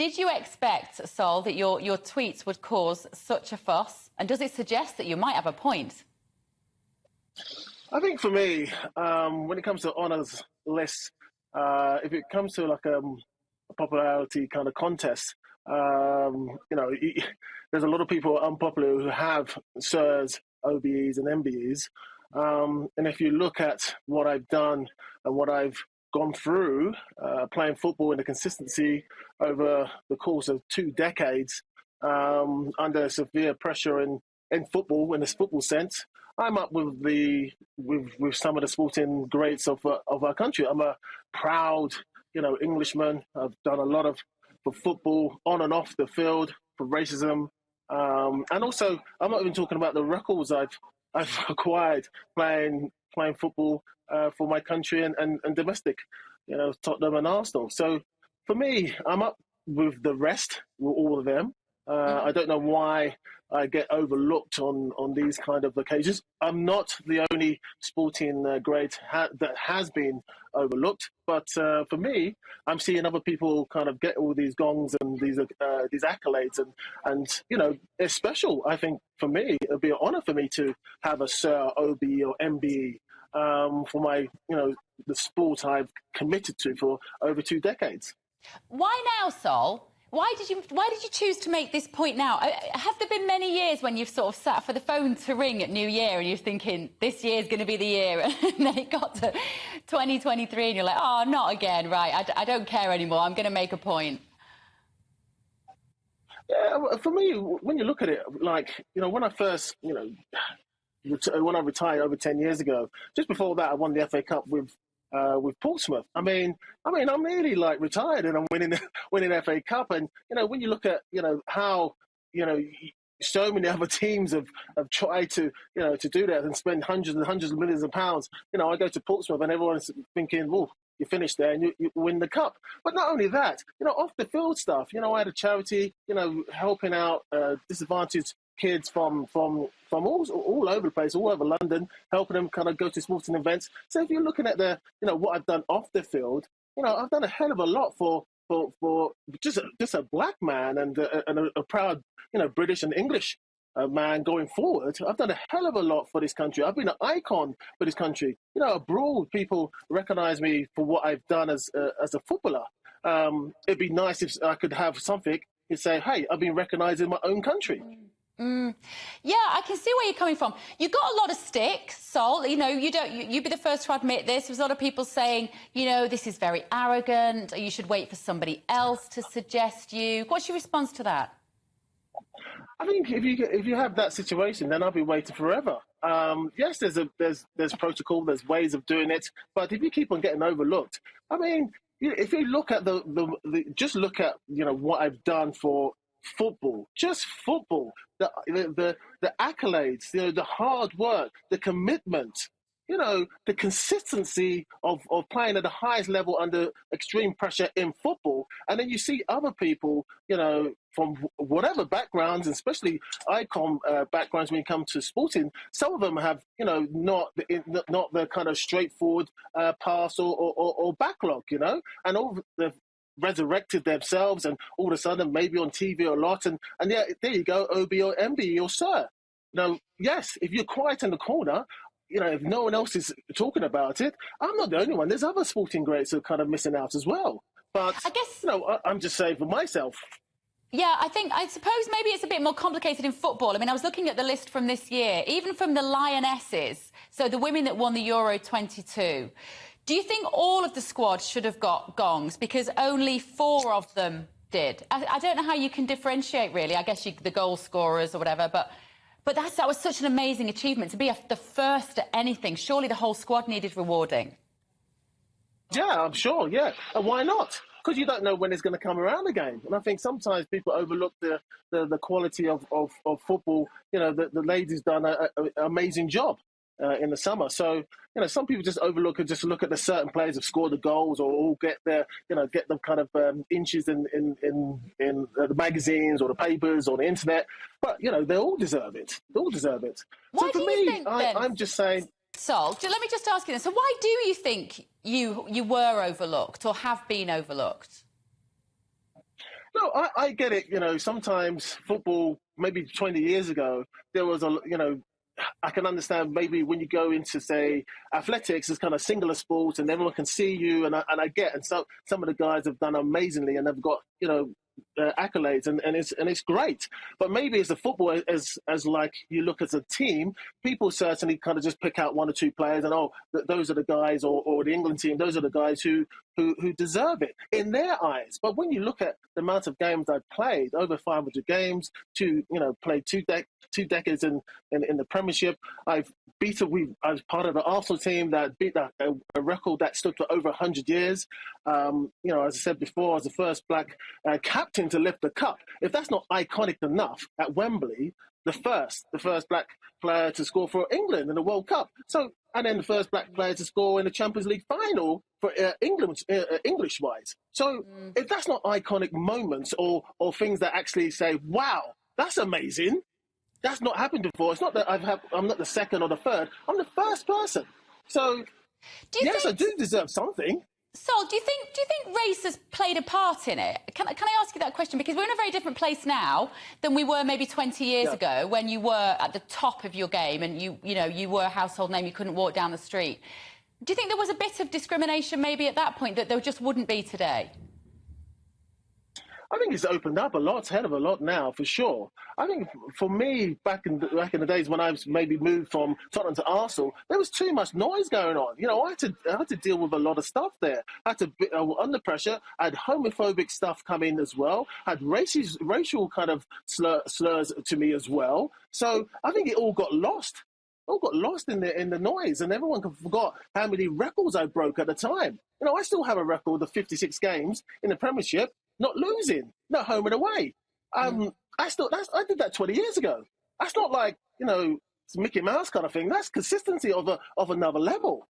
Did you expect, Sol, that your tweets would cause such a fuss? And does it suggest that you might have a point? I think for me, when it comes to honours lists, if it comes to like a popularity kind of contest, there's a lot of people unpopular who have SIRS, OBEs and MBEs. And if you look at what I've done and what I've gone through playing football and the consistency over the course of 2 decades under severe pressure in football, in this football sense, I'm up with some of the sporting greats of our country. I'm a proud, Englishman. I've done a lot for football on and off the field, for racism, and also I'm not even talking about the records I've acquired playing football for my country and domestic, Tottenham and Arsenal. So for me, I'm up with the rest, with all of them. I don't know why I get overlooked on these kind of occasions. I'm not the only sporting great that has been overlooked, but for me, I'm seeing other people kind of get all these gongs and these accolades, and it's special. I think for me, it'd be an honour for me to have a Sir, OBE or MBE for my the sport I've committed to for over 2 decades. Why now, Sol? Why did you choose to make this point now? Have there been many years when you've sort of sat for the phone to ring at New Year and you're thinking, this year's going to be the year, and then it got to 2023 and you're like, oh, not again, right, I don't care anymore, I'm going to make a point? Yeah, for me, when you look at it, like, when I first, when I retired over 10 years ago, just before that, I won the FA Cup with Portsmouth. I mean, I'm really like retired and I'm winning FA Cup. And when you look at how so many other teams have tried to to do that and spend hundreds and hundreds of millions of pounds. I go to Portsmouth and everyone's thinking, well, you finish there and you win the cup. But not only that, off the field stuff. I had a charity, helping out disadvantaged kids from all over the place, all over London, helping them kind of go to sporting events. So if you're looking at what I've done off the field, I've done a hell of a lot for just a black man and a proud British and English man going forward. I've done a hell of a lot for this country. I've been an icon for this country. Abroad, people recognise me for what I've done as a footballer. It'd be nice if I could have something to say, hey, I've been recognised in my own country. Yeah, I can see where you're coming from. You got a lot of stick, Sol. You'd be the first to admit this. There's a lot of people saying, this is very arrogant, or you should wait for somebody else to suggest you. What's your response to that? I think if you have that situation, then I'll be waiting forever. Yes, there's protocol, there's ways of doing it, but if you keep on getting overlooked, I mean, if you look at just look at what I've done for football, just football, the accolades, the hard work, the commitment, the consistency of playing at the highest level under extreme pressure in football. And then you see other people, from whatever backgrounds, especially icon backgrounds when you come to sporting, some of them have, not the kind of straightforward pass or backlog, and all the resurrected themselves and all of a sudden maybe on TV a lot and yeah, there you go, OB or MB or Sir. Yes, if you're quiet in the corner, if no one else is talking about it, I'm not the only one. There's other sporting greats who are kind of missing out as well. But I guess I'm just saying for myself. Yeah, I suppose maybe it's a bit more complicated in football. I mean, I was looking at the list from this year, even from the Lionesses, so the women that won the Euro 22. Do you think all of the squad should have got gongs because only 4 of them did? I don't know how you can differentiate, really. I guess the goal scorers or whatever, but that was such an amazing achievement to be the first at anything. Surely the whole squad needed rewarding. Yeah, I'm sure, yeah. And why not? Because you don't know when it's going to come around again. And I think sometimes people overlook the quality of football. The ladies done an amazing job in the summer. So, some people just overlook and just look at the certain players who've scored the goals or all get their, get them kind of inches in the magazines or the papers or the internet. But, they all deserve it. They all deserve it. Why so for me, I'm just saying... Sol, let me just ask you this. So why do you think you were overlooked or have been overlooked? No, I get it. Sometimes football, maybe 20 years ago, there was I can understand maybe when you go into, say, athletics, it's kind of singular sports and everyone can see you. And I get, and so some of the guys have done amazingly and they've got, accolades and it's great. But maybe as a football, as like you look as a team, people certainly kind of just pick out one or two players and those are the guys, or the England team, those are the guys who deserve it in their eyes. But when you look at the amount of games I've played, over 500 games, played two decades in the Premiership, I was part of the Arsenal team that beat a record that stood for over 100 years. As I said before, I was the first black captain to lift the cup. If that's not iconic enough, at Wembley, the first black player to score for England in the World Cup. So, and then the first black player to score in the Champions League final for England, English-wise. So, if that's not iconic moments or things that actually say, wow, that's amazing. That's not happened before. It's not that I'm not the second or the third. I'm the first person. So, yes, I do deserve something. Sol, do you think race has played a part in it? Can I ask you that question? Because we're in a very different place now than we were maybe 20 years ago, when you were at the top of your game and you were a household name, you couldn't walk down the street. Do you think there was a bit of discrimination maybe at that point that there just wouldn't be today? I think it's opened up a lot, it's hell of a lot now, for sure. I think for me, back in the days when I was maybe moved from Tottenham to Arsenal, there was too much noise going on. I had to deal with a lot of stuff there. I had to be under pressure. I had homophobic stuff come in as well. I had racial kind of slurs to me as well. So I think it all got lost. All got lost in the noise, and everyone forgot how many records I broke at the time. I still have a record of 56 games in the Premiership, not losing, not home and away. I did that 20 years ago. That's not like, it's Mickey Mouse kind of thing. That's consistency of another level.